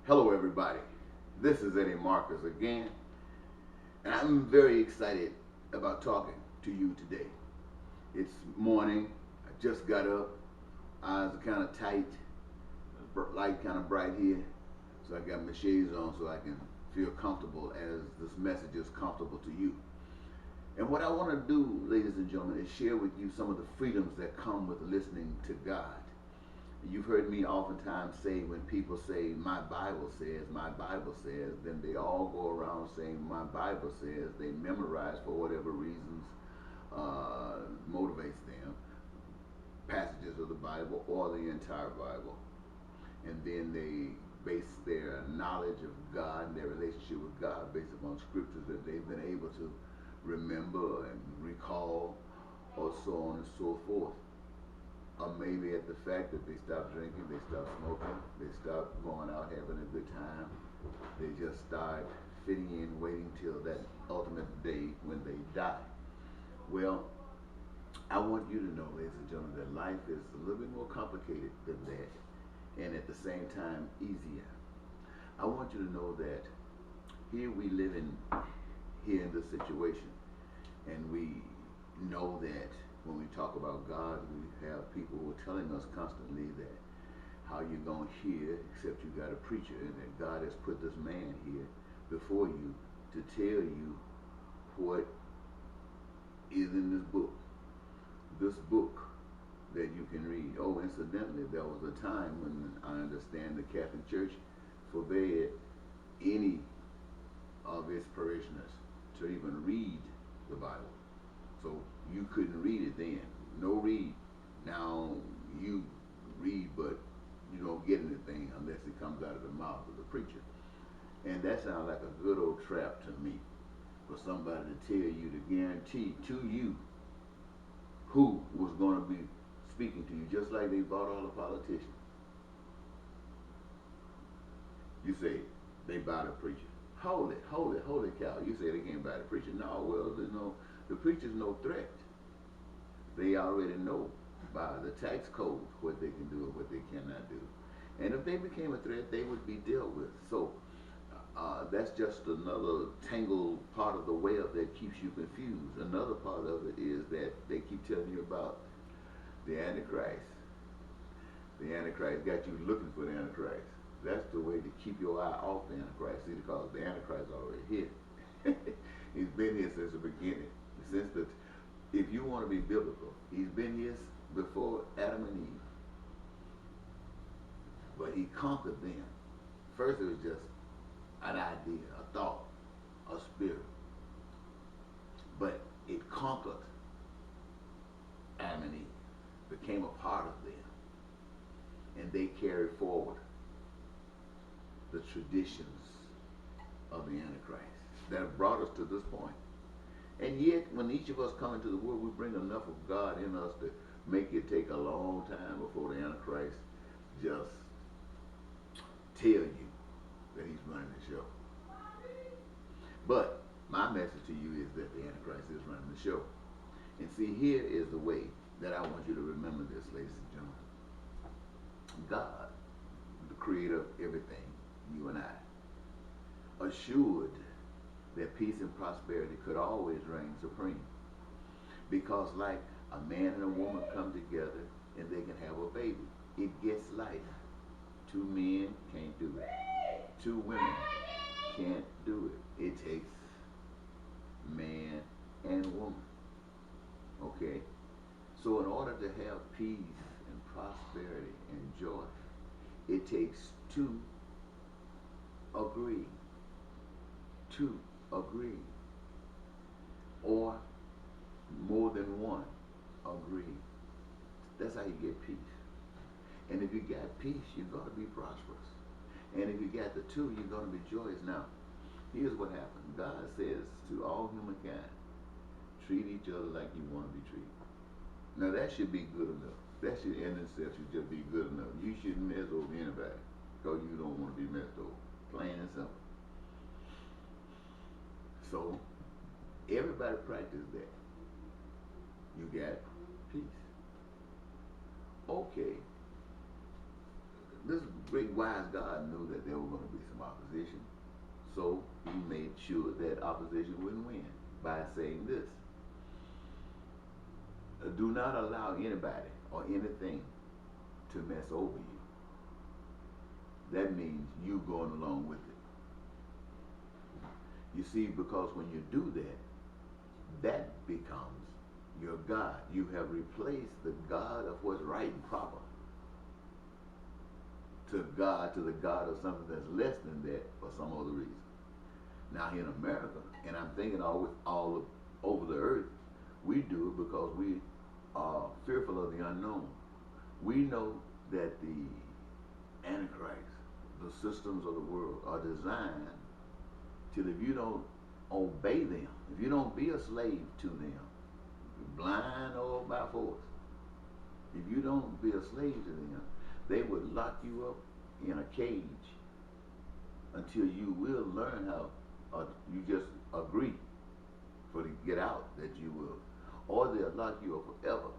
Hello, everybody. This is Eddie Marcus again, and I'm very excited about talking to you today. It's morning. I just got up. Eyes are kind of tight. Light kind of bright here, so I got my shades on so I can feel comfortable as this message is comfortable to you. And what I want to do, ladies and gentlemen, is share with you some of the freedoms that come with listening to God. You've heard me oftentimes say when people say, my Bible says, then they all go around saying, my Bible says. They memorize for whatever reasons motivates them passages of the Bible or the entire Bible. And then they base their knowledge of God and their relationship with God based upon scriptures that they've been able to remember and recall, or so on and so forth. Or maybe at the fact that they stop drinking, they stop smoking, they stop going out having a good time. They just start fitting in, waiting till that ultimate day when they die. Well, I want you to know, ladies and gentlemen, that life is a little bit more complicated than that, and at the same time easier. I want you to know that here we live here in this situation, and we know that when we talk about God, we have people who are telling us constantly that how you're going to hear except you got a preacher, and that God has put this man here before you to tell you what is in this book. This book that you can read. Oh, incidentally, there was a time when I understand the Catholic Church forbade any of its parishioners to even read the Bible. So you couldn't read it then. No read. Now you read, but you don't get anything unless it comes out of the mouth of the preacher. And that sounds like a good old trap to me, for somebody to tell you, to guarantee to you who was going to be speaking to you, just like they bought all the politicians. You say they buy the preacher. Holy cow. You say they can't buy the preacher. No, well, the preacher's no threat. They already know by the tax code what they can do and what they cannot do. And if they became a threat, they would be dealt with. So that's just another tangled part of the web that keeps you confused. Another part of it is that they keep telling you about the Antichrist. The Antichrist got you looking for the Antichrist. That's the way to keep your eye off the Antichrist. See, because the Antichrist is already here. He's been here since the beginning. If you want to be biblical, he's been here before Adam and Eve. But he conquered them. First it was just an idea, a thought, a spirit. But it conquered Adam and Eve, became a part of them. And they carried forward the traditions of the Antichrist that have brought us to this point. And yet, when each of us come into the world, we bring enough of God in us to make it take a long time before the Antichrist just tell you that he's running the show. But my message to you is that the Antichrist is running the show. And see, here is the way that I want you to remember this, ladies and gentlemen. God, the creator of everything, you and I, assured that peace and prosperity could always reign supreme. Because like a man and a woman come together and they can have a baby, it gets life. Two men can't do it. Two women can't do it. It takes man and woman. Okay? So in order to have peace and prosperity and joy, it takes two agree. Two agree. Or more than one agree. That's how you get peace. And if you got peace, you're going to be prosperous. And if you got the two, you're going to be joyous. Now, here's what happened. God says to all humankind, treat each other like you want to be treated. Now, that should be good enough. That should in itself should just be good enough. You shouldn't mess over anybody because you don't want to be messed over. Plain and simple. So, everybody practice that. You got peace. Okay. this great wise God knew that there was going to be some opposition. So he made sure that opposition wouldn't win by saying this. Do not allow anybody or anything to mess over you. That means you going along with it. You see, because when you do that, that becomes your God. You have replaced the God of what's right and proper to the God of something that's less than that for some other reason. Now in America, and I'm thinking all over the earth, we do it because we are fearful of the unknown. We know that the Antichrist, the systems of the world, are designed till if you don't obey them, if you don't be a slave to them, blind or by force, if you don't be a slave to them, they would lock you up in a cage until you will learn how, or you just agree for to get out that you will, or they'll lock you up forever.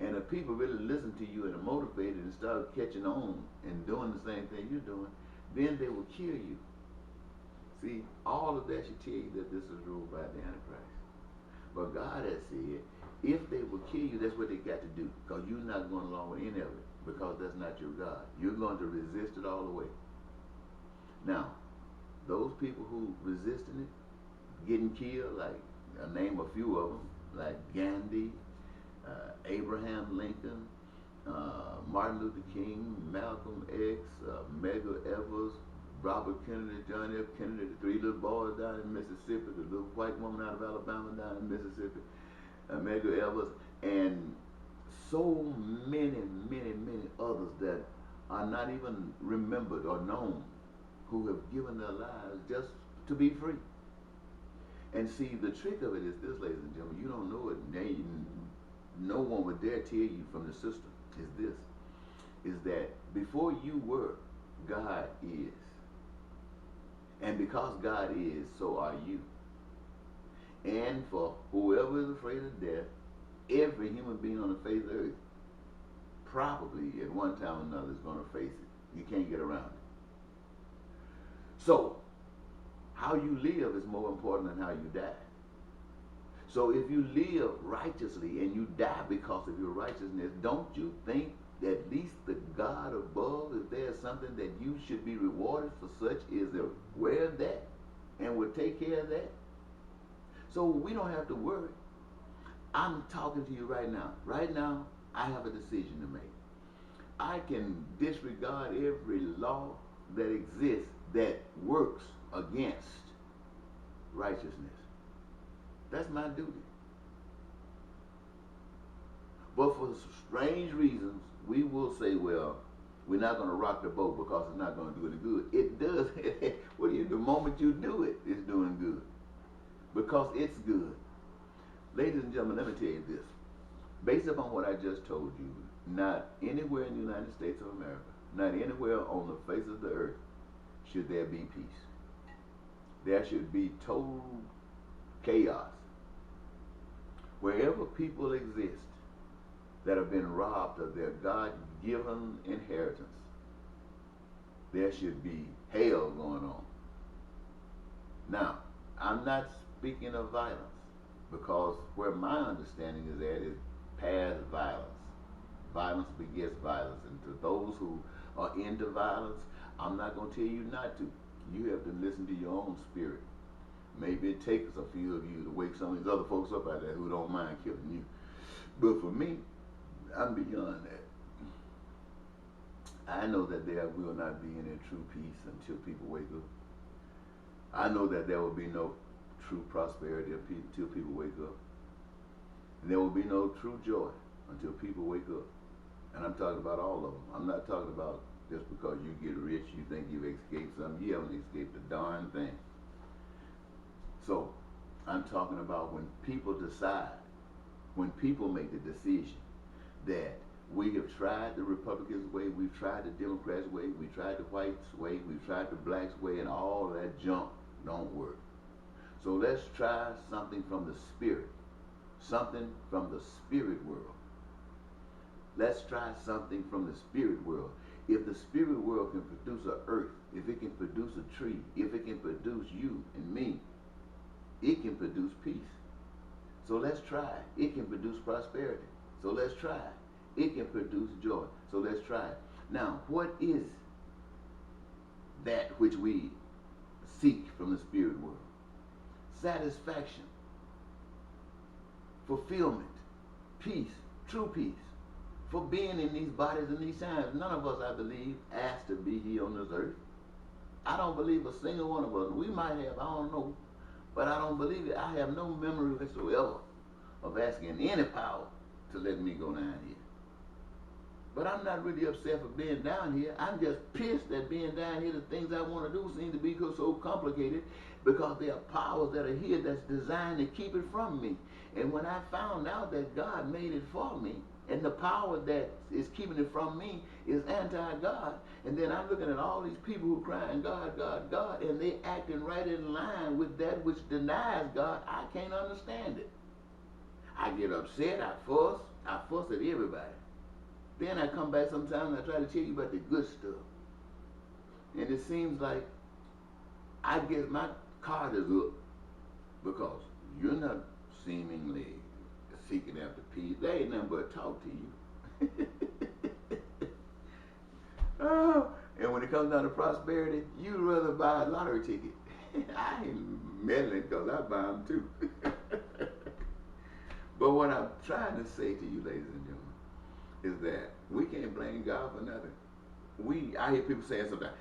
And if people really listen to you and are motivated and start catching on and doing the same thing you're doing, then they will kill you. See, all of that should tell you that this is ruled by the Antichrist. But God has said, if they will kill you, that's what they got to do, because you're not going along with any of it, because that's not your God. You're going to resist it all the way. Now, those people who resisting it, getting killed, like I name a few of them, like Gandhi, Abraham Lincoln, Martin Luther King, Malcolm X, Medgar Evers, Robert Kennedy, John F. Kennedy, the 3 little boys down in Mississippi, the little white woman out of Alabama down in Mississippi, Medgar Evers, and so many, many, many others that are not even remembered or known, who have given their lives just to be free. And see, the trick of it is this, ladies and gentlemen, you don't know it. No one would dare tell you from the system, is that before you were, God is. And because God is, so are you. And for whoever is afraid of death, every human being on the face of the earth, probably at one time or another, is going to face it. You can't get around it. So, how you live is more important than how you die. So if you live righteously and you die because of your righteousness, don't you think that at least the God above, if there's something that you should be rewarded for, such is aware of that and will take care of that? So we don't have to worry. I'm talking to you right now. Right now, I have a decision to make. I can disregard every law that exists that works against righteousness. That's my duty. But for strange reasons, we will say, well, we're not going to rock the boat because it's not going to do any good. It does. What do you do? The moment you do it, it's doing good. Because it's good. Ladies and gentlemen, let me tell you this. Based upon what I just told you, not anywhere in the United States of America, not anywhere on the face of the earth, should there be peace. There should be total chaos. Wherever people exist that have been robbed of their God-given inheritance, there should be hell going on. Now, I'm not speaking of violence, because where my understanding is at is past violence. Violence begets violence. And to those who are into violence, I'm not going to tell you not to. You have to listen to your own spirit. Maybe it takes a few of you to wake some of these other folks up out there who don't mind killing you. But for me, I'm beyond that. I know that there will not be any true peace until people wake up. I know that there will be no true prosperity until people wake up. And there will be no true joy until people wake up. And I'm talking about all of them. I'm not talking about just because you get rich, you think you've escaped something. You haven't escaped a darn thing. So, I'm talking about when people decide, when people make the decision that we have tried the Republicans' way, we've tried the Democrats' way, we tried the whites' way, we've tried the blacks' way, and all that junk don't work. So let's try something from the spirit, something from the spirit world. Let's try something from the spirit world. If the spirit world can produce an earth, if it can produce a tree, if it can produce you and me, it can produce peace. So let's try. It can produce prosperity. So let's try. It can produce joy. So let's try. Now, what is that which we seek from the spirit world? Satisfaction, fulfillment, peace, true peace. For being in these bodies in these times, none of us, I believe, asked to be here on this earth. I don't believe a single one of us. We might have, I don't know, but I don't believe it. I have no memory whatsoever of asking any power to let me go down here. But I'm not really upset for being down here. I'm just pissed that being down here, the things I want to do seem to be so complicated because there are powers that are here that's designed to keep it from me. And when I found out that God made it for me, and the power that is keeping it from me is anti-God, and then I'm looking at all these people who crying, God, God, God, and they acting right in line with that which denies God, I can't understand it. I get upset, I fuss at everybody. Then I come back sometimes and I try to tell you about the good stuff. And it seems like I guess my card is up because you're not seemingly seeking after peace. There ain't nothing but talk to you. Oh, and when it comes down to prosperity, you'd rather buy a lottery ticket. I ain't meddling because I buy them too. But what I'm trying to say to you, ladies and gentlemen, is that we can't blame God for nothing. I hear people saying sometimes,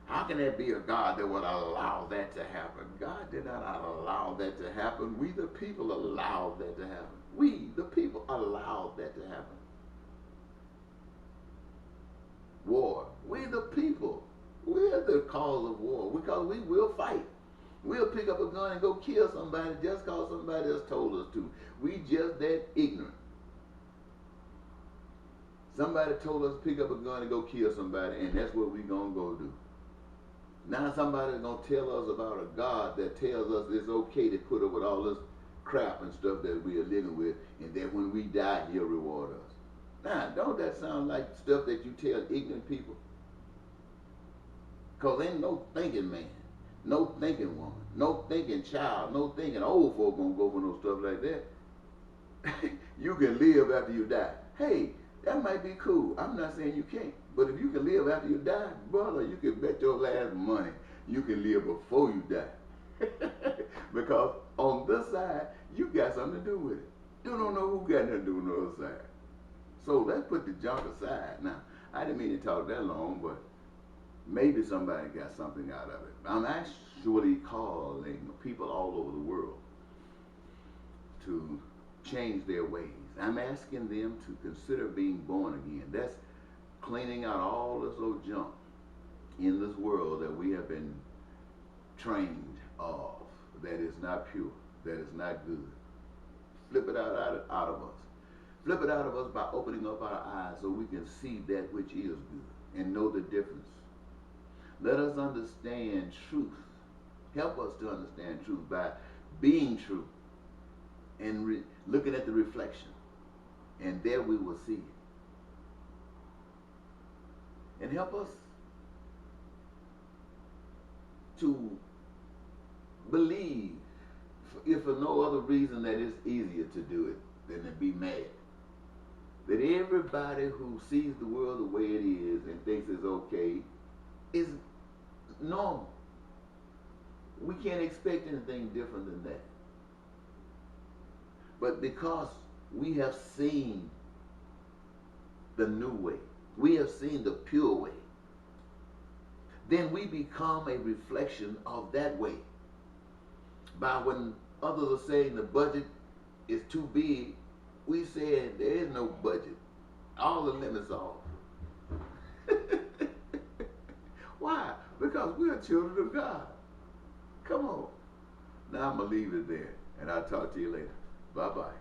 how can there be a God that would allow that to happen? God did not allow that to happen. We the people allowed that to happen. We the people allowed that to happen. War. We the people. We're the cause of war because we will fight. We'll pick up a gun and go kill somebody just because somebody else told us to. We just that ignorant. Somebody told us to pick up a gun and go kill somebody, and that's what we're going to go do. Now somebody's going to tell us about a God that tells us it's okay to put up with all this crap and stuff that we are living with, and that when we die, he'll reward us. Now, don't that sound like stuff that you tell ignorant people? Because ain't no thinking man, no thinking woman, no thinking child, no thinking old folk going to go for no stuff like that. You can live after you die. Hey, that might be cool. I'm not saying you can't. But if you can live after you die, brother, you can bet your last money you can live before you die. Because on this side, you got something to do with it. You don't know who got nothing to do with the other side. So let's put the junk aside. Now, I didn't mean to talk that long, but maybe somebody got something out of it. I'm actually calling people all over the world to change their ways. I'm asking them to consider being born again. That's cleaning out all this old junk in this world that we have been trained of, that is not pure, that is not good. Flip it out of us. Flip it out of us by opening up our eyes so we can see that which is good and know the difference. Let us understand truth. Help us to understand truth by being true and looking at the reflection. And there we will see it. And help us to believe, if for no other reason, that it's easier to do it than to be mad. That everybody who sees the world the way it is and thinks it's okay is normal. We can't expect anything different than that. But because we have seen the new way, we have seen the pure way, then we become a reflection of that way. By when others are saying the budget is too big, we said there is no budget. All the limits are off. Why? Because we are children of God. Come on. Now I'm going to leave it there, and I'll talk to you later. Bye-bye.